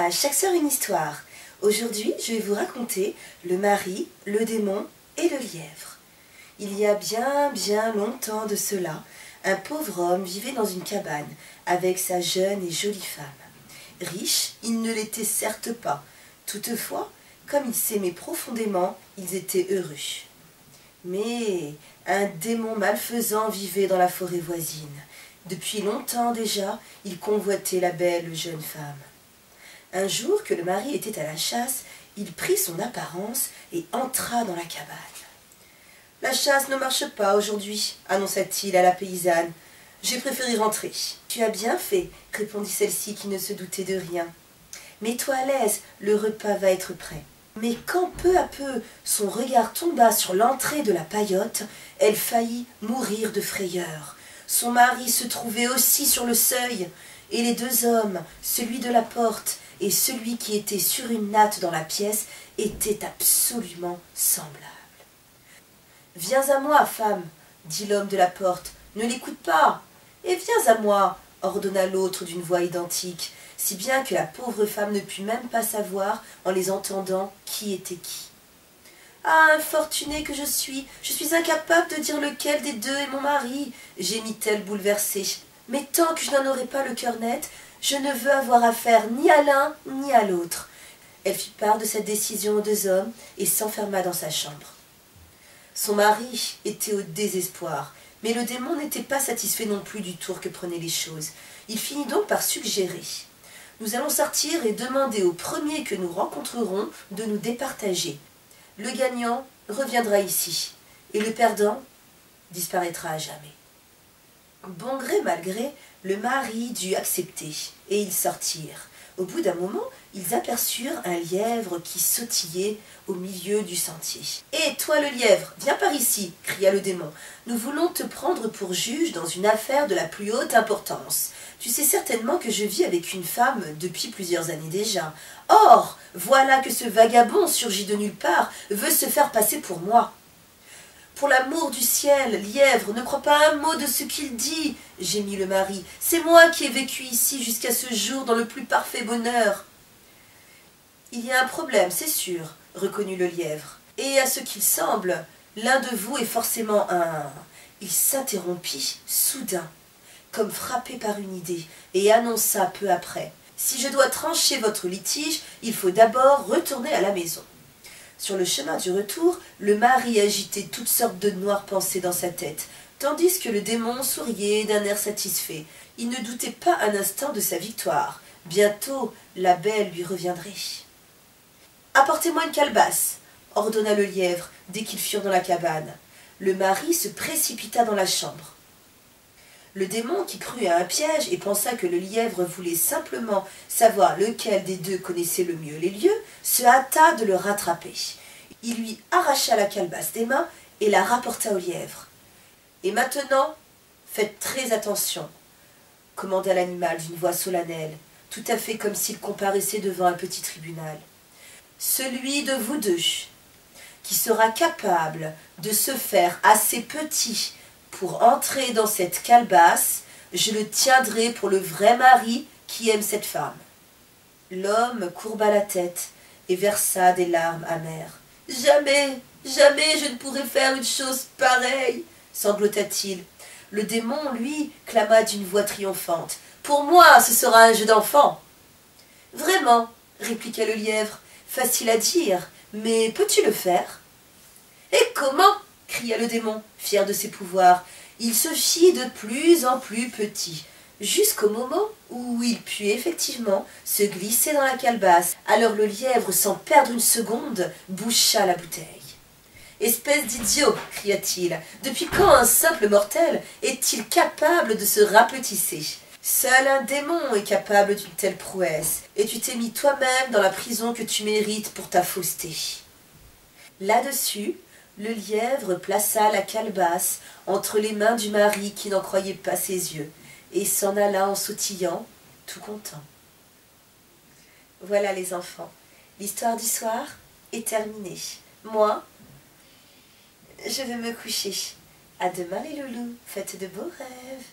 à Chaque soir une histoire. Aujourd'hui, je vais vous raconter le mari, le démon et le lièvre. Il y a bien longtemps de cela, un pauvre homme vivait dans une cabane avec sa jeune et jolie femme. Riches, ils ne l'étaient certes pas. Toutefois, comme ils s'aimaient profondément, ils étaient heureux. Mais un démon malfaisant vivait dans la forêt voisine. Depuis longtemps déjà, il convoitait la belle jeune femme. Un jour que le mari était à la chasse, il prit son apparence et entra dans la cabane. « La chasse ne marche pas aujourd'hui, annonça-t-il à la paysanne. J'ai préféré rentrer. »« Tu as bien fait, répondit celle-ci qui ne se doutait de rien. Mets-toi à l'aise, le repas va être prêt. » Mais quand peu à peu son regard tomba sur l'entrée de la paillote, elle faillit mourir de frayeur. Son mari se trouvait aussi sur le seuil, et les deux hommes, celui de la porte et celui qui était sur une natte dans la pièce, étaient absolument semblables. « Viens à moi, femme, dit l'homme de la porte, ne l'écoute pas. Et viens à moi, ordonna l'autre d'une voix identique, si bien que la pauvre femme ne put même pas savoir, en les entendant, qui était qui. « Ah, infortunée que je suis incapable de dire lequel des deux est mon mari, gémit-elle bouleversée. Mais tant que je n'en aurai pas le cœur net, je ne veux avoir affaire ni à l'un ni à l'autre. » Elle fit part de cette décision aux deux hommes et s'enferma dans sa chambre. Son mari était au désespoir, mais le démon n'était pas satisfait non plus du tour que prenaient les choses. Il finit donc par suggérer. Nous allons sortir et demander au premier que nous rencontrerons de nous départager. Le gagnant reviendra ici, et le perdant disparaîtra à jamais. Bon gré mal gré, le mari dut accepter, et ils sortirent. Au bout d'un moment, ils aperçurent un lièvre qui sautillait au milieu du sentier. « Hé, toi le lièvre, viens par ici !» cria le démon. « Nous voulons te prendre pour juge dans une affaire de la plus haute importance. Tu sais certainement que je vis avec une femme depuis plusieurs années déjà. Or, voilà que ce vagabond surgit de nulle part veut se faire passer pour moi. » « Pour l'amour du ciel, lièvre, ne crois pas un mot de ce qu'il dit, gémit le mari. C'est moi qui ai vécu ici jusqu'à ce jour dans le plus parfait bonheur. Il y a un problème, c'est sûr, reconnut le lièvre. Et à ce qu'il semble, l'un de vous est forcément un... Il s'interrompit soudain, comme frappé par une idée, et annonça peu après. Si je dois trancher votre litige, il faut d'abord retourner à la maison. Sur le chemin du retour, le mari agitait toutes sortes de noires pensées dans sa tête, tandis que le démon souriait d'un air satisfait. Il ne doutait pas un instant de sa victoire. Bientôt, la belle lui reviendrait. « Apportez-moi une calebasse !» ordonna le lièvre dès qu'ils furent dans la cabane. Le mari se précipita dans la chambre. Le démon, qui crut à un piège et pensa que le lièvre voulait simplement savoir lequel des deux connaissait le mieux les lieux, se hâta de le rattraper. Il lui arracha la calebasse des mains et la rapporta au lièvre. « Et maintenant, faites très attention, » commanda l'animal d'une voix solennelle, tout à fait comme s'il comparaissait devant un petit tribunal. « Celui de vous deux qui sera capable de se faire assez petit pour entrer dans cette calebasse, je le tiendrai pour le vrai mari qui aime cette femme. » L'homme courba la tête et versa des larmes amères. « Jamais, jamais je ne pourrai faire une chose pareille, » sanglota-t-il. Le démon, lui, clama d'une voix triomphante. « Pour moi, ce sera un jeu d'enfant. »« Vraiment, » répliqua le lièvre, « facile à dire, mais peux-tu le faire ?»« Et comment ?» cria le démon, fier de ses pouvoirs. Il se fit de plus en plus petit, jusqu'au moment où il put effectivement se glisser dans la calebasse. Alors le lièvre, sans perdre une seconde, boucha la bouteille. « Espèce d'idiot !» cria-t-il. « Depuis quand un simple mortel est-il capable de se rapetisser ? Seul un démon est capable d'une telle prouesse, et tu t'es mis toi-même dans la prison que tu mérites pour ta fausseté. » Là-dessus, le lièvre plaça la calebasse entre les mains du mari qui n'en croyait pas ses yeux, et s'en alla en sautillant, tout content. Voilà les enfants, l'histoire du soir est terminée. Moi, je vais me coucher. À demain les loulous, faites de beaux rêves.